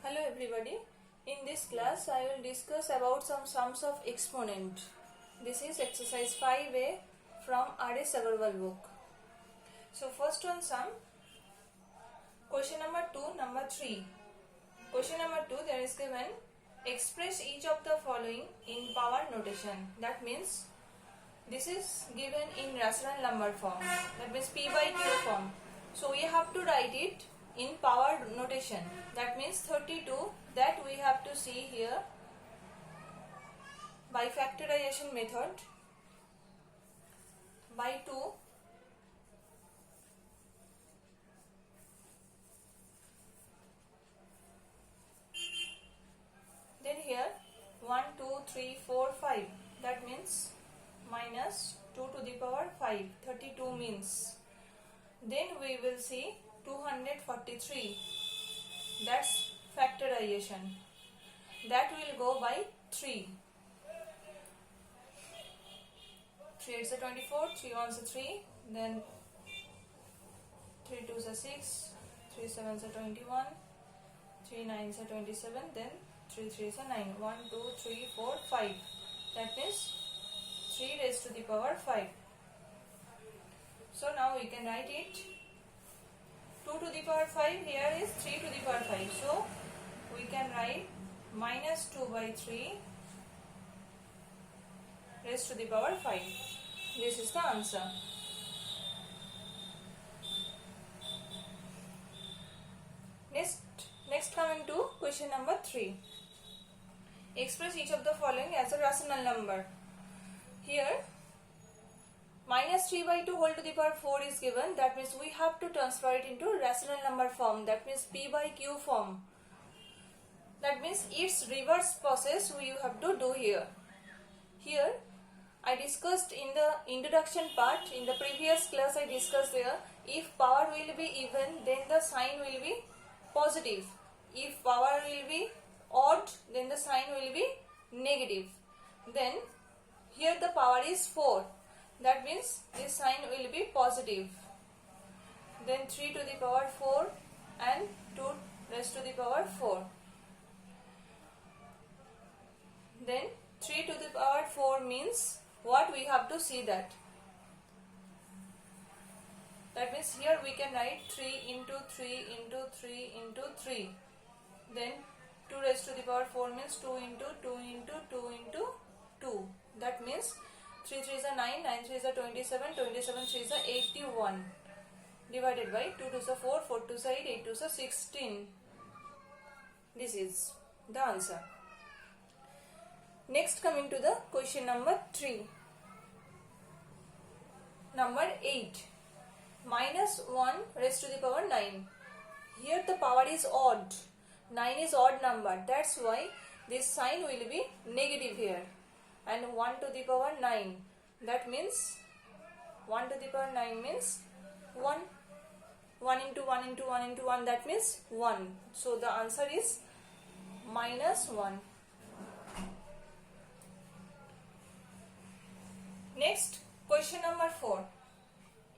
Hello everybody. In this class I will discuss about some sums of exponent. This is exercise 5A from R.S. Agarwal book. So first one sum, question number 2, number 3. Question number 2, there is given express each of the following in power notation. That means this is given in rational number form. That means P by Q form. So we have to write it in power notation. That means 32, that we have to see here by factorization method by 2 then here 1 2 3 4 5, that means minus 2 to the power 5, 32 means. Then we will see 243, that's factorization, that will go by 3. 3 8s are 24, 3 1s are 3, then 3 2s are 6, 3 7s are 21, 3 9s are 27, then 3 3s are 9, 1 2 3 4 5, that means 3 raised to the power 5. So now we can write it 2 to the power 5, here is 3 to the power 5. So we can write minus 2 by 3 raised to the power 5. This is the answer. Next coming to question number 3. Express each of the following as a rational number. Here minus 3 by 2 whole to the power 4 is given. That means we have to transfer it into rational number form. That means P by Q form. That means its reverse process we have to do here. Here I discussed in the introduction part, in the previous class I discussed there, if power will be even then the sign will be positive. If power will be odd then the sign will be negative. Then here the power is 4. That means this sign will be positive. Then 3 to the power 4 and 2 raised to the power 4. Then 3 to the power 4 means what, we have to see that. That means here we can write 3 into 3 into 3 into 3. Then 2 raised to the power 4 means 2 into 2 into 2 into 2. That means 3 3s are 9, 9 3s are 27, 27 3s are 81. Divided by 2 2s are 4, 4 2s are 8, 8 2s are 16. This is the answer. Next coming to the question number 3. Number 8. Minus 1 raised to the power 9. Here the power is odd. 9 is odd number. That's why this sign will be negative here. And 1 to the power 9. That means 1 to the power 9 means 1. 1 into 1 into 1 into 1, that means 1. So the answer is minus 1. Next, question number 4.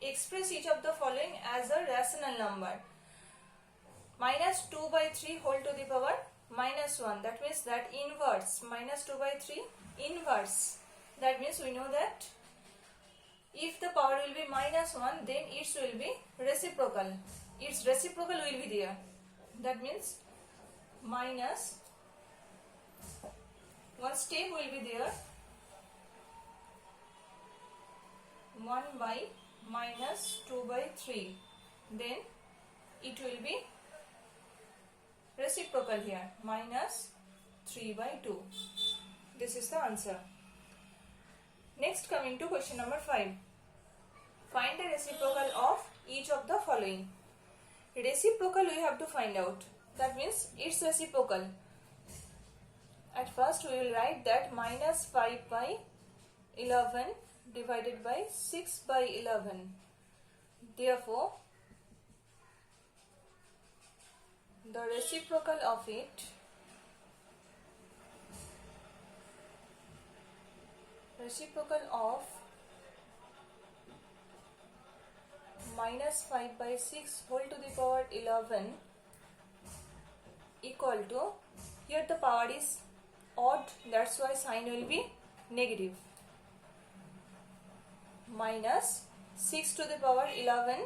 Express each of the following as a rational number. Minus 2 by 3 whole to the power minus 1. That means that inverse. Minus 2 by 3 inverse. That means we know that if the power will be minus 1, then it will be reciprocal. Its reciprocal will be there. That means minus, one step will be there, 1 by minus 2 by 3. Then it will be reciprocal here, minus 3 by 2. This is the answer. Next coming to question number 5. Find the reciprocal of each of the following. Reciprocal we have to find out. That means its reciprocal. At first we will write that minus 5 by 11 divided by 6 by 11. Therefore, the reciprocal of it minus 5 by 6 whole to the power 11 equal to, here the power is odd, that's why sign will be negative, minus 6 to the power 11.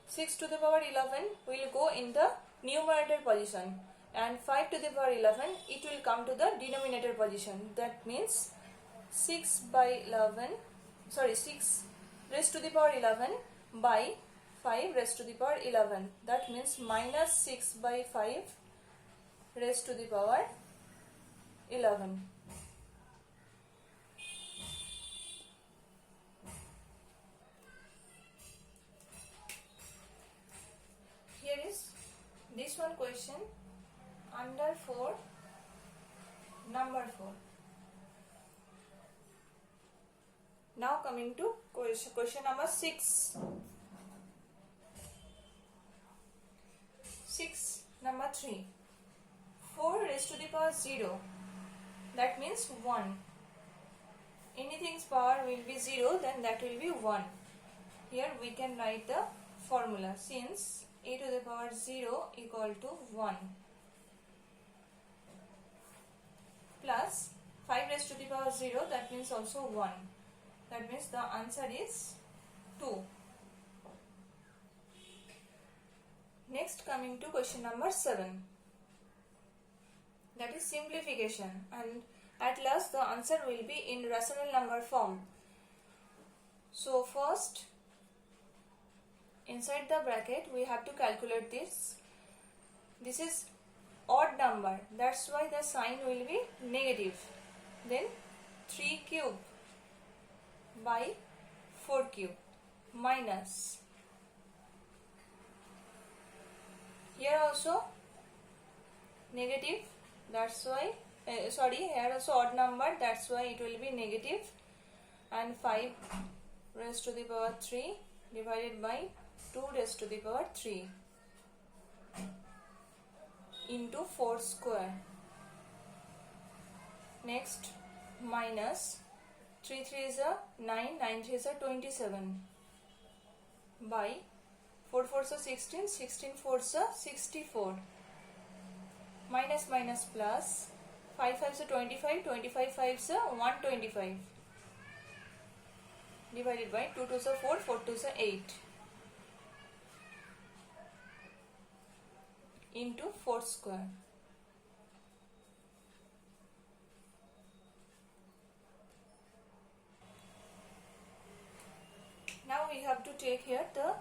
6 to the power 11 will go in the numerator position, and 5 to the power 11 it will come to the denominator position. That means 6 raised to the power 11 by 5 raised to the power 11. That means minus 6 by 5 raised to the power 11. Here is this one question under 4, number 4. Now coming to question number 6. 6, number 3. 4 raised to the power 0. That means 1. Anything's power will be 0, then that will be 1. Here we can write the formula, since a to the power 0 equal to 1 plus 5 raised to the power 0, that means also 1. That means the answer is 2. Next, coming to question number 7. That is simplification, and at last the answer will be in rational number form. So first, inside the bracket we have to calculate this. This is odd number, that's why the sign will be negative. Then 3 cube by 4 cube minus, here also negative, that's why here also odd number, that's why it will be negative, and 5 raised to the power 3 divided by 2 raised to the power 3 into 4 square. Next, minus 3 3 is a 9, 9 3 is a 27 by 4 4 is a 16, 16 4 is a 64, minus minus plus, 5 5 is a 25, 25 5 is a 125 divided by 2 2 is a 4, 4 2 is a 8 into 4 square. Now we have to take here the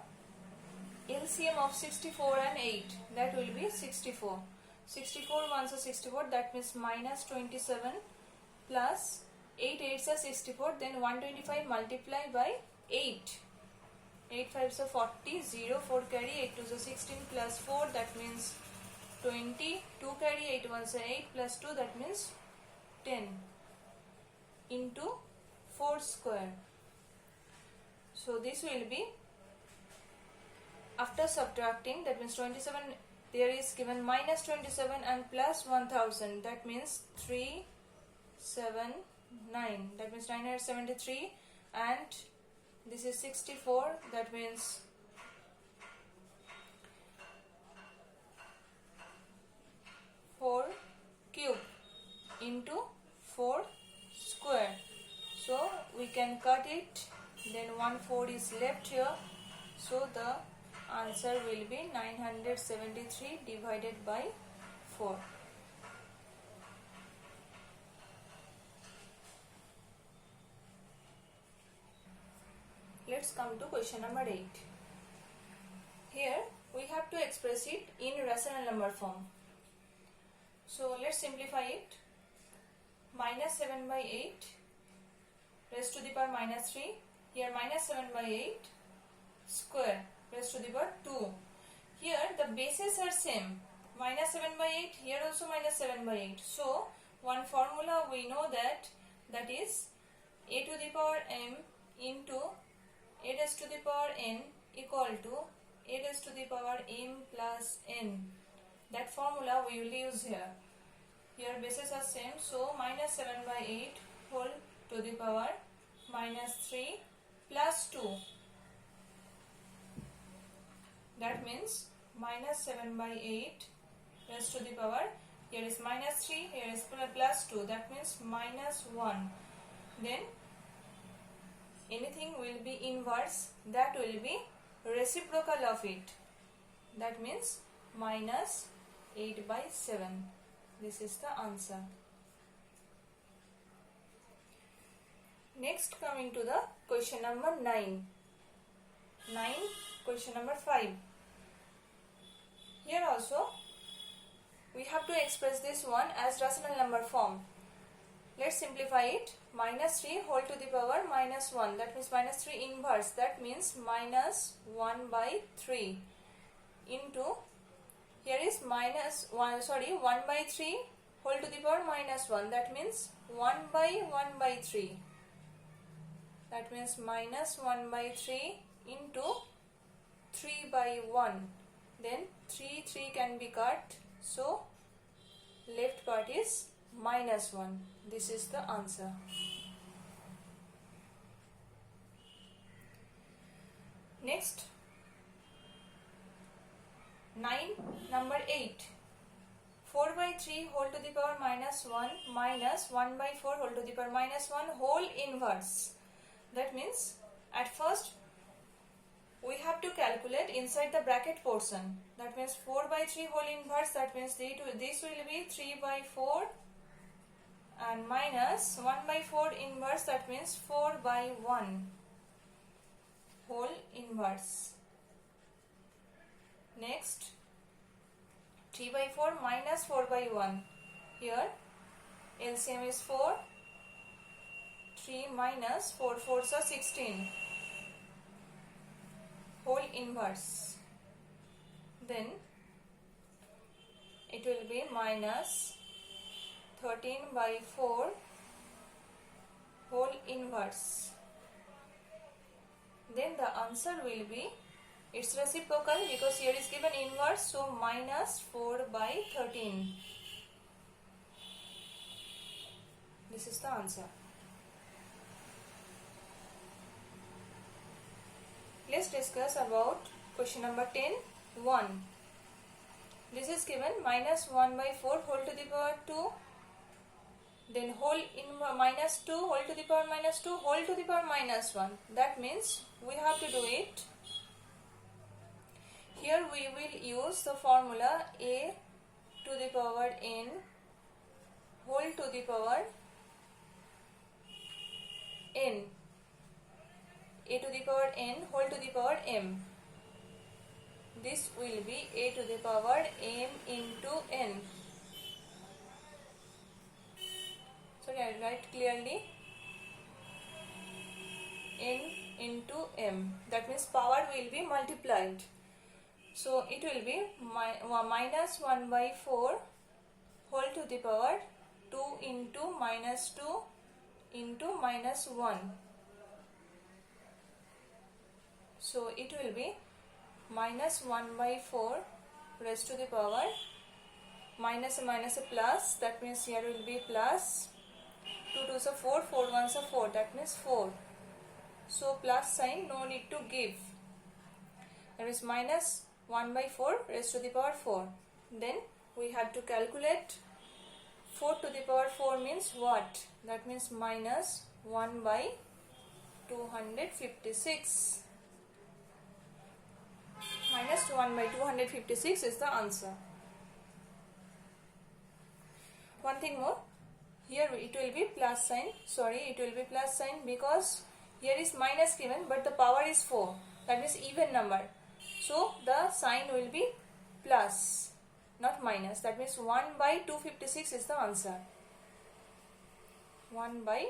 LCM of 64 and 8, that will be 64. 64 ones are 64, that means minus 27 plus 8 8s are 64, then 125 multiply by 8. 8 5s are 40, 0 4 carry, 8 2s are 16 plus 4, that means 20, 2 carry, 8 1s are 8 plus 2, that means 10 into 4 square. So this will be, after subtracting, that means 27, there is given minus 27 and plus 1000, that means 379, that means 973, and this is 64, that means 4 cube into 4 square. So we can cut it, then 1 4 is left here, so the answer will be 973 divided by 4. Let's come to question number 8. Here we have to express it in rational number form. So let's simplify it. Minus 7 by 8 raised to the power minus 3. Here minus 7 by 8 square raised to the power 2. Here the bases are same. Minus 7 by 8, here also minus 7 by 8. So one formula we know that is a to the power m into a raised to the power n equal to a raised to the power m plus n. That formula we will use here. Here bases are same, so minus 7 by 8 whole to the power minus 3 plus 2. That that means minus 7 by 8 raised to the power, here is minus 3, here is plus 2, that means minus 1. Then anything will be inverse, that will be reciprocal of it, that means minus 8 by 7. This is the answer. Next, coming to the question number 9. Question number 5. Here also we have to express this one as rational number form. Let's simplify it. Minus 3 whole to the power minus 1, that means minus 3 inverse, that means minus 1 by 3 into, here is minus 1 by 3 whole to the power minus 1, that means 1 by 3, that means minus 1 by 3 into 3 by 1, then 3 can be cut, so left part is minus 1. This is the answer. Next, number 8. 4 by 3 whole to the power minus 1 minus 1 by 4 whole to the power minus 1 whole inverse. That means at first we have to calculate inside the bracket portion. That means 4 by 3 whole inverse, that means this will be 3 by 4 and minus 1 by 4 inverse, that means 4 by 1 whole inverse. Next, 3 by 4 minus 4 by 1. Here LCM is 4, 3 minus 4 4s are 16 whole inverse. Then it will be minus 13 by 4 whole inverse. Then the answer will be, it's reciprocal because here is given inverse, so minus 4 by 13. This is the answer. Let's discuss about question number 10. 1. This is given minus 1 by 4 whole to the power 2. Then minus 2 whole to the power minus 2 whole to the power minus 1. That means we have to do it. Here we will use the formula a to the power n whole to the power n. A to the power n whole to the power m. This will be a to the power m into n. Sorry, I write clearly n into m. That means power will be multiplied. So it will be minus 1 by 4 whole to the power 2 into minus 2 into minus 1. So it will be minus 1 by 4 raised to the power minus a plus, that means here will be plus 2 2s are 4, 4 1s are 4, that means 4. So plus sign no need to give. That is minus 1 by 4 raised to the power 4. Then we have to calculate 4 to the power 4 means what? That means minus 1 by 256. Minus 1 by 256 is the answer. One thing more, here it will be plus sign. Sorry, it will be plus sign because here is minus given but the power is 4. That means even number. So the sign will be plus, not minus. That means 1 by 256 is the answer. 1 by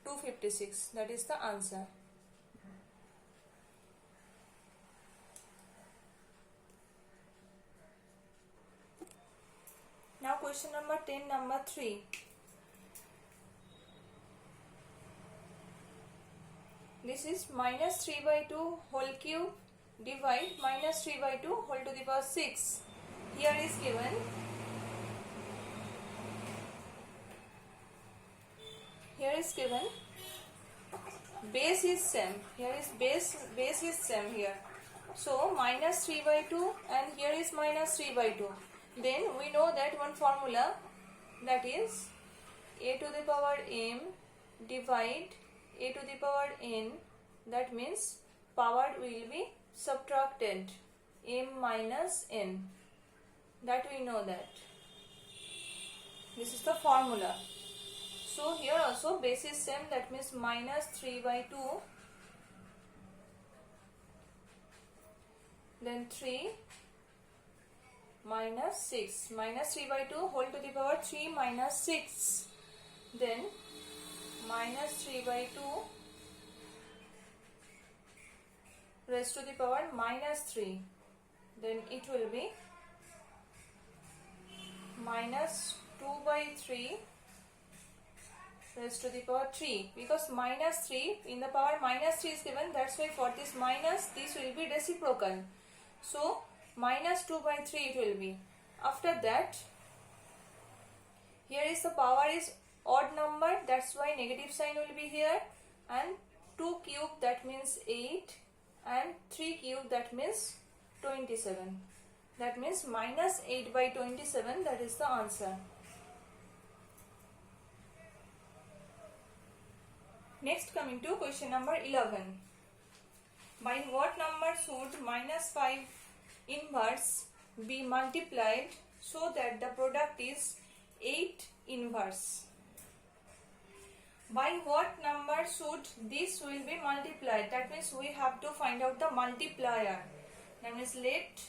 256, that is the answer. Now question number 10, number 3. This is minus 3 by 2 whole cube divide minus 3 by 2 whole to the power 6. Here is given base is same. Here is base is same here. So minus 3 by 2 and here is minus 3 by 2. Then we know that one formula, that is a to the power m divide a to the power n, that means power will be subtracted, m minus n, that we know that. This is the formula. So here also base is same, that means minus 3 by 2, then 3 minus 6, minus 3 by 2 whole to the power 3 minus 6, then minus 3 by 2 raised to the power minus 3, then it will be minus 2 by 3 raised to the power 3, because minus 3 in the power minus 3 is given, that's why for this minus this will be reciprocal. So minus 2 by 3 it will be. After that, here is the power is odd number, that's why negative sign will be here, and 2 cube, that means 8, and 3 cube, that means 27. That means minus 8 by 27, that is the answer. Next, coming to question number 11. By what number should minus 5 inverse be multiplied so that the product is 8 inverse? By what number should this will be multiplied? That means we have to find out the multiplier. That means let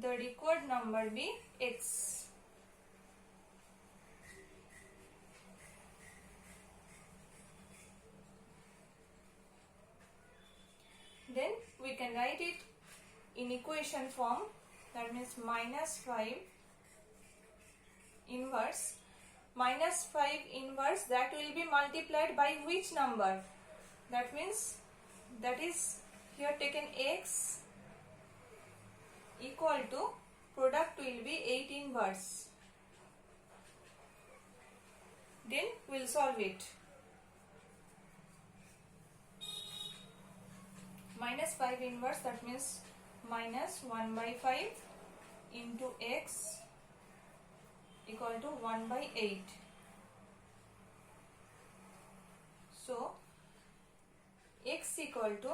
the required number be x. Then we can write it in equation form, that means minus 5 inverse. Minus 5 inverse, that will be multiplied by which number? That means, that is here taken x equal to product will be 8 inverse. Then we will solve it. Minus 5 inverse, that means minus 1 by 5 into x equal to 1 by 8. So x equal to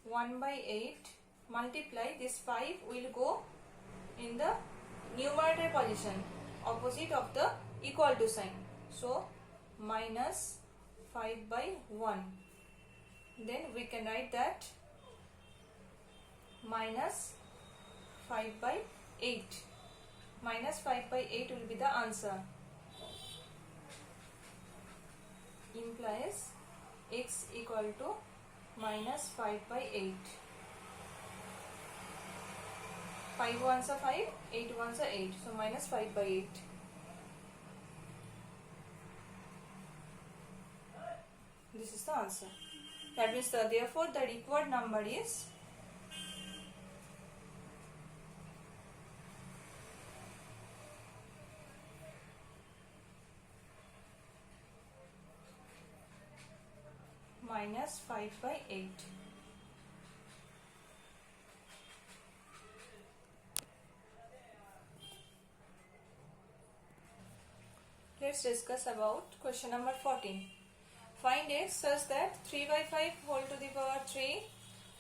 1 by 8 multiply this 5 will go in the numerator position opposite of the equal to sign. So minus 5 by 1. Then we can write that minus 5 by 8. Minus 5 by 8 will be the answer. Implies x equal to minus 5 by 8. 5 ones are 5, 8 ones are 8. So minus 5 by 8. This is the answer. That means therefore the required number is minus 5 by 8. Let's discuss about question number 14. Find x such that 3 by 5 whole to the power 3,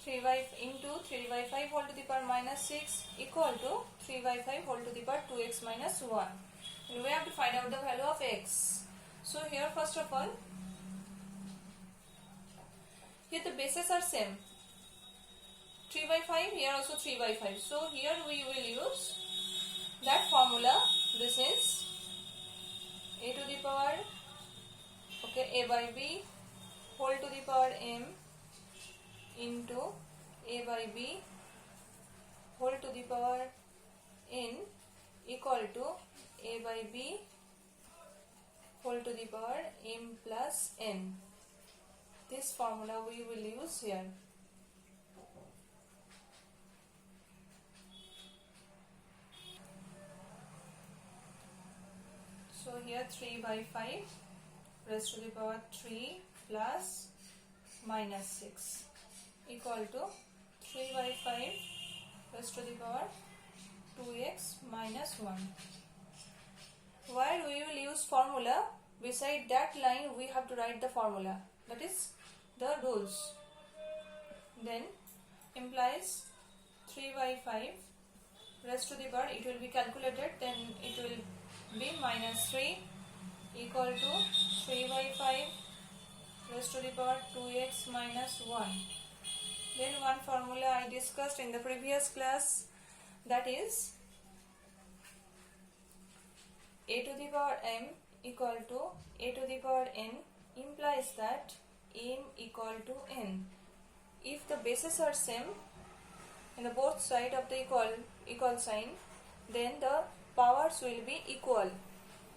3 by into 3 by 5 whole to the power minus 6 equal to 3 by 5 whole to the power 2x minus 1. And we have to find out the value of x. So here first of all, here the bases are same. 3 by 5, here also 3 by 5. So here we will use that formula. This is a to the power a by b whole to the power m into a by b whole to the power n equal to a by b whole to the power m plus n. This formula we will use here. So here 3 by 5 raised to the power 3 plus minus 6 equal to 3 by 5 raised to the power 2x minus 1. While we will use formula, beside that line we have to write the formula, that is the rules. Then implies 3 by 5 raised to the power, it will be calculated, then it will be minus 3 equal to 3 by 5 raised to the power 2x minus 1. Then one formula I discussed in the previous class, that is a to the power m equal to a to the power n, implies that m equal to n. If the bases are same in the both side of the equal sign, then the powers will be equal.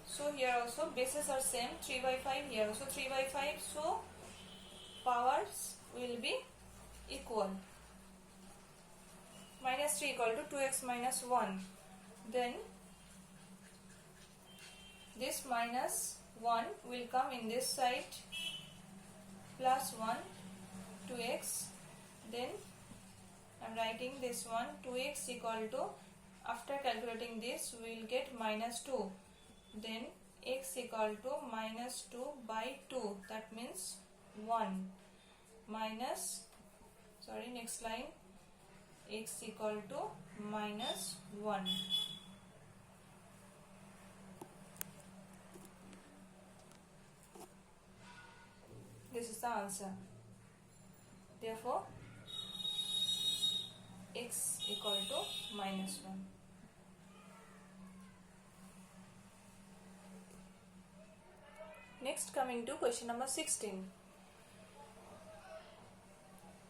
So here also bases are same, 3 by 5, here also 3 by 5, so powers will be equal. Minus 3 equal to 2x minus 1. Then this minus 1 will come in this side, plus 1 2x. Then I am writing this one, 2x equal to, after calculating this we will get minus 2. Then x equal to minus 2 by 2, that means 1 minus, next line, x equal to minus 1. This is the answer. Therefore, x equal to minus 1. Next, coming to question number 16.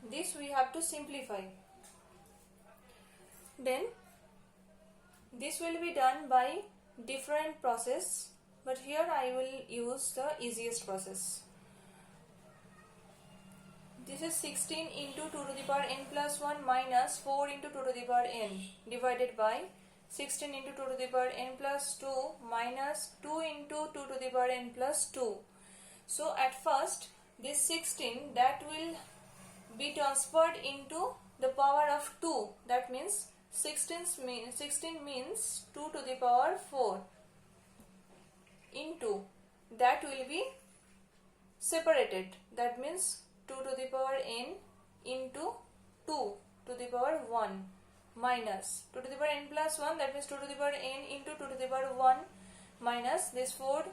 This we have to simplify. Then this will be done by different process, but here I will use the easiest process. This is 16 into 2 to the power n plus 1 minus 4 into 2 to the power n divided by 16 into 2 to the power n plus 2 minus 2 into 2 to the power n plus 2. So at first this 16 that will be transferred into the power of 2, that means 16 means 2 to the power 4 into, that will be separated, that means 2 to the power n into 2 to the power 1 minus 2 to the power n plus 1, that means 2 to the power n into 2 to the power 1 minus this 4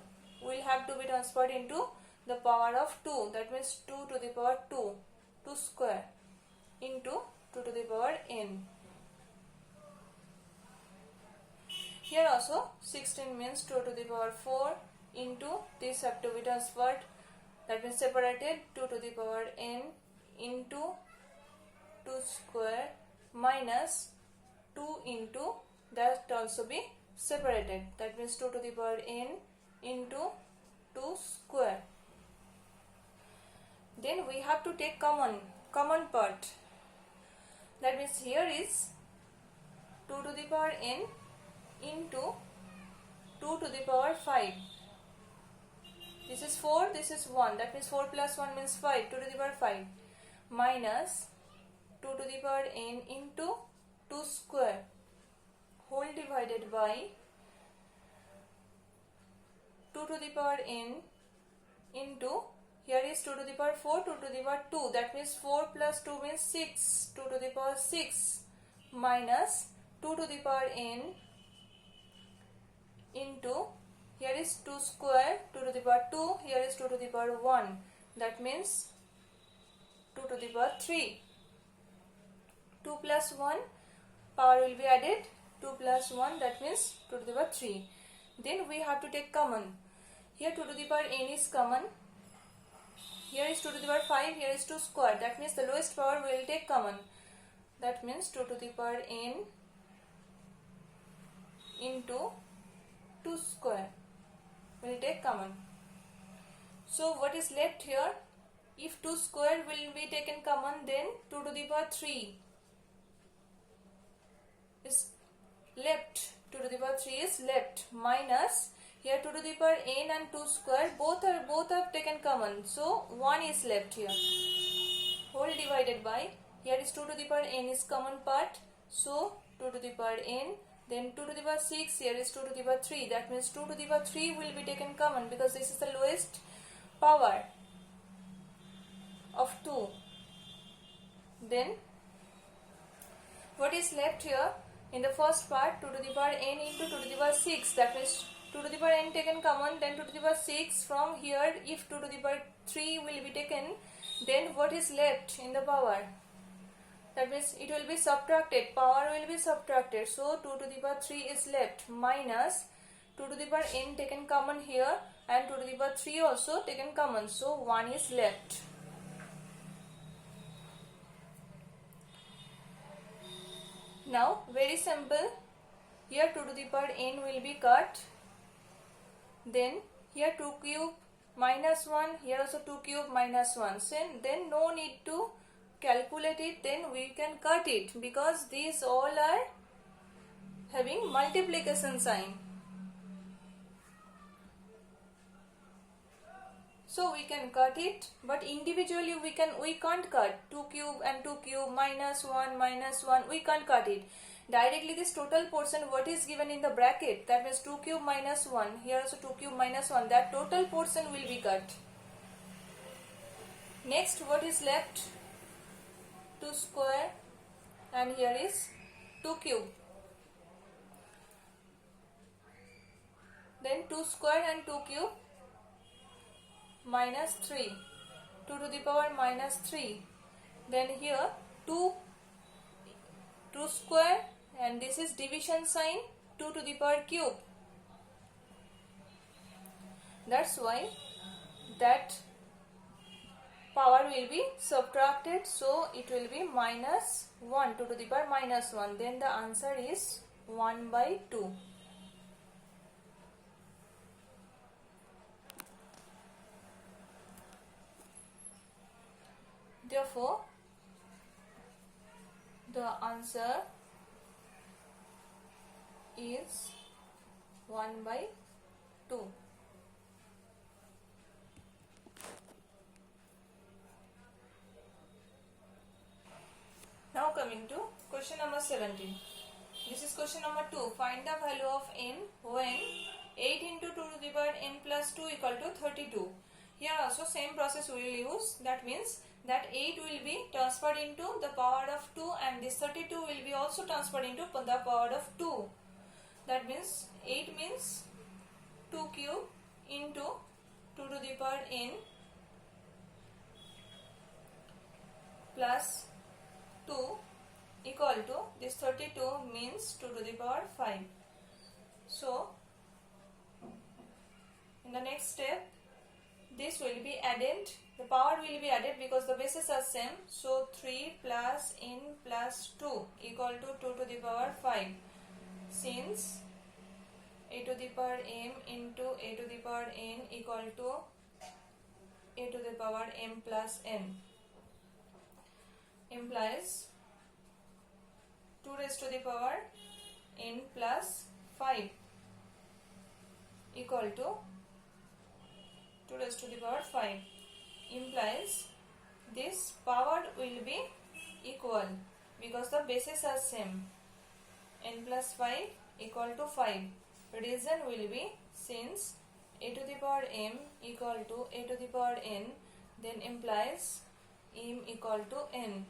will have to be transferred into the power of 2, that means 2 to the power 2 square into 2 to the power n. Here also 16 means 2 to the power 4 into this have to be transferred, that means separated, 2 to the power n into 2 square minus 2 into, that also be separated, that means 2 to the power n into 2 square. Then we have to take common part, that means here is 2 to the power n into 2 to the power 5. This is 4, this is 1, that means 4 plus 1 means 5, 2 to the power 5 minus 2 to the power n into 2 square whole divided by 2 to the power n into, here is 2 to the power 4, 2 to the power 2, that means 4 plus 2 means 6, 2 to the power 6 minus 2 to the power n into, here is 2 square, 2 to the power 2, here is 2 to the power 1, that means 2 to the power 3. 2 plus 1, power will be added, 2 plus 1, that means 2 to the power 3. Then we have to take common. Here 2 to the power n is common, here is 2 to the power 5, here is 2 square, that means the lowest power we will take common, that means 2 to the power n into 2 square will take common. So what is left here? If 2 square will be taken common, then 2 to the power 3 is left, 2 to the power 3 is left, minus Here 2 to the power n and 2 square both are taken common, so 1 is left here. Whole divided by, here is 2 to the power n is common part, so 2 to the power n, then 2 to the power 6, here is 2 to the power 3, that means 2 to the power 3 will be taken common because this is the lowest power of 2. Then what is left here in the first part, 2 to the power n into 2 to the power 6, that means 2 to the power n taken common, then 2 to the power 6. From here, if 2 to the power 3 will be taken, then what is left in the power? That means it will be subtracted, power will be subtracted, so 2 to the power 3 is left, minus 2 to the power n taken common here and 2 to the power 3 also taken common, so 1 is left. Now very simple, here 2 to the power n will be cut, then here 2 cube minus 1, here also 2 cube minus 1, so then no need to calculate it, then we can cut it because these all are having multiplication sign. So we can cut it, but individually we can't cut 2 cube and 2 cube minus 1, we can't cut it. Directly this total portion what is given in the bracket, that means 2 cube minus 1, here also 2 cube minus 1, that total portion will be cut. Next what is left? 2 square and here is 2 cube. Then 2 square and 2 cube minus 3, 2 to the power minus 3. Then here 2 square and this is division sign, 2 to the power cube. That's why that power will be subtracted, so it will be minus 1, 2 to the power minus 1. Then the answer is 1 by 2. Therefore, the answer is 1 by 2. Now coming to question number 17. This is question number 2. Find the value of n when 8 into 2 to the power n plus 2 equal to 32. Here also same process we will use. That means that 8 will be transferred into the power of 2 and this 32 will be also transferred into the power of 2. That means 8 means 2 cube into 2 to the power n plus 2 equal to this 32 means 2 to the power 5. So in the next step this will be added, the power will be added because the bases are same, so 3 plus n plus 2 equal to 2 to the power 5, since a to the power m into a to the power n equal to a to the power m plus n implies 2 raised to the power n plus 5 equal to 2 raised to the power 5, implies this power will be equal because the bases are same, n plus 5 equal to 5. Reason will be since a to the power m equal to a to the power n, then implies m equal to n.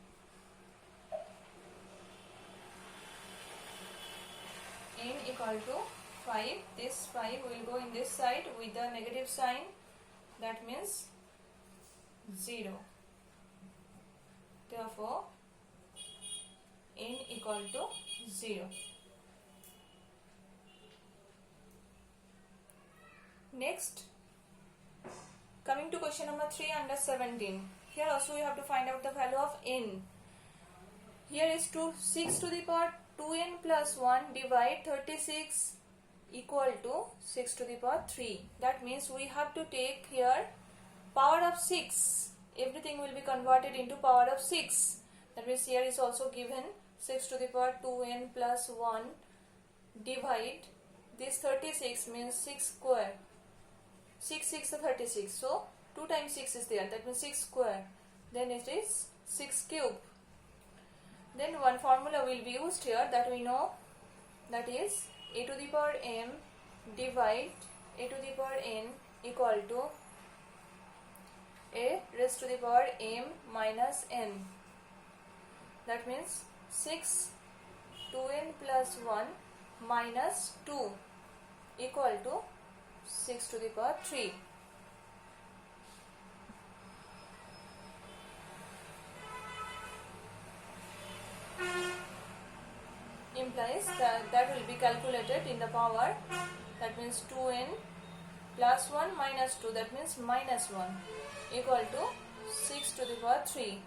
N equal to 5, this 5 will go in this side with the negative sign, that means 0. Therefore n equal to 0. Next, coming to question number 3 under 17. Here also we have to find out the value of n. Here is 6 to the power 2n plus 1 divide 36 equal to 6 to the power 3. That means we have to take here power of 6. Everything will be converted into power of 6. That means here is also given 6 to the power 2n plus 1 divide this 36 means 6 square. 6 6 is 36. So 2 times 6 is there. That means 6 square. Then it is 6 cube. Then one formula will be used here that we know, that is a to the power m divide a to the power n equal to a raised to the power m minus n. That means 6 2n plus 1 minus 2 equal to 6 to the power 3. Implies that will be calculated in the power, that means 2n plus 1 minus 2, that means minus 1 equal to 6 to the power 3.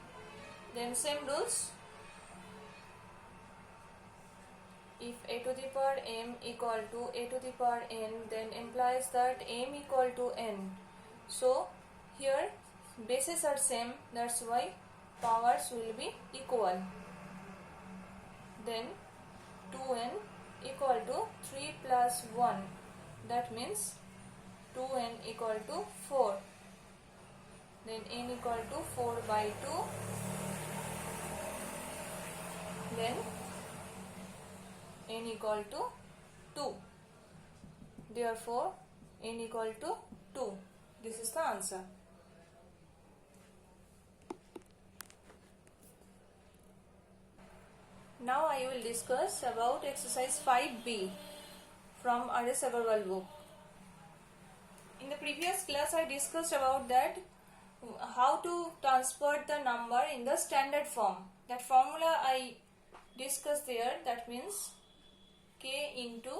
Then same rules, if a to the power m equal to a to the power n, then implies that m equal to n. So here bases are same, that's why powers will be equal. Then 2n equal to 3 plus 1, that means 2n equal to 4. Then n equal to 4 by 2. Then n equal to 2. Therefore n equal to 2. This is the answer. Now I will discuss about exercise 5b from R.S. Agarwal book. In the previous class I discussed about that how to transfer the number in the standard form. That formula I discussed there, that means k into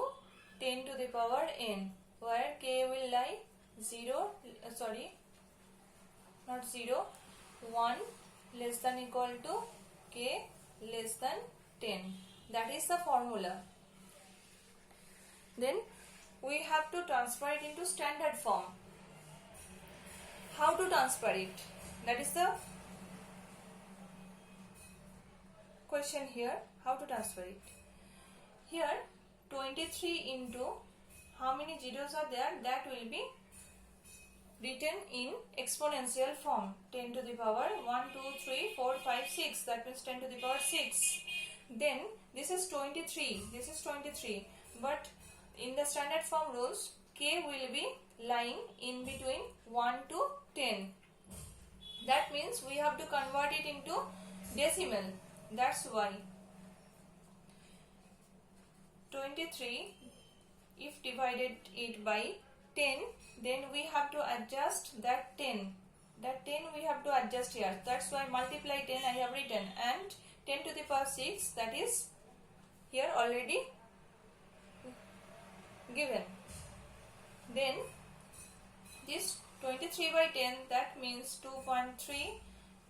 10 to the power n, where k will lie 1 less than equal to k less than 10. That is the formula. Then we have to transfer it into standard form. How to transfer it? That is the question here. How to transfer it? Here 23 into how many zeros are there, that will be written in exponential form. 10 to the power 1, 2, 3, 4, 5, 6. That means 10 to the power 6. Then this is 23. This is 23. But in the standard form rules, k will be lying in between 1 to 10. That means we have to convert it into decimal. That's why 23, if divided it by 10, then we have to adjust that 10. That 10 we have to adjust here. That's why multiply 10 I have written, and 10 to the power 6, that is here already given. Then this 23 by 10, that means 2.3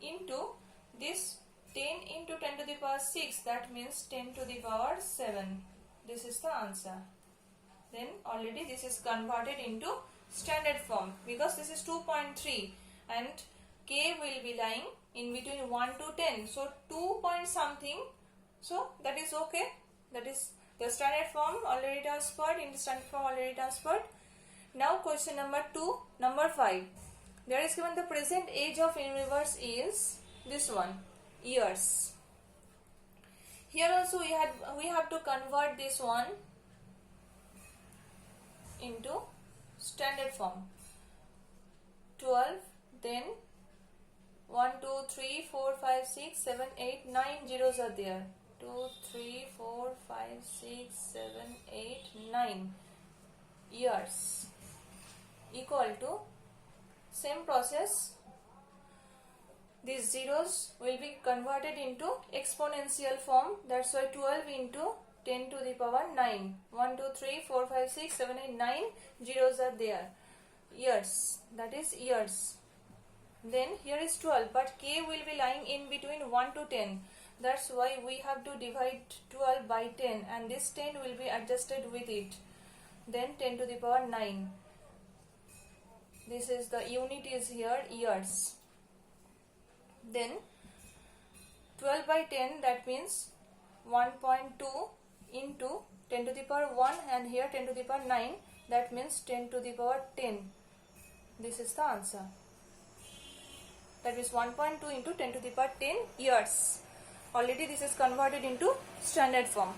into this 10 into 10 to the power 6, that means 10 to the power 7. This is the answer. Then already this is converted into standard form, because this is 2.3 and k will be lying in between 1 to 10. So 2 point something. So that is okay. That is the standard form already transferred. In the standard form already transferred. Now question number 2, number 5. There is given the present age of universe is this one, years. Here also we have to convert this one into standard form. 12, then 1, 2, 3, 4, 5, 6, 7, 8, 9 zeros are there. 2, 3, 4, 5, 6, 7, 8, 9 years equal to, same process, these zeros will be converted into exponential form. That's why 12 into 10 to the power 9. 1, 2, 3, 4, 5, 6, 7, 8, 9 zeros are there. Years, that is years. Then here is 12, but k will be lying in between 1 to 10. That's why we have to divide 12 by 10, and this 10 will be adjusted with it. Then 10 to the power 9. This is the unit is here, years. Then 12 by 10, that means 1.2 into 10 to the power 1 and here 10 to the power 9. That means 10 to the power 10. This is the answer. That is 1.2 into 10 to the power 10 years. Already this is converted into standard form.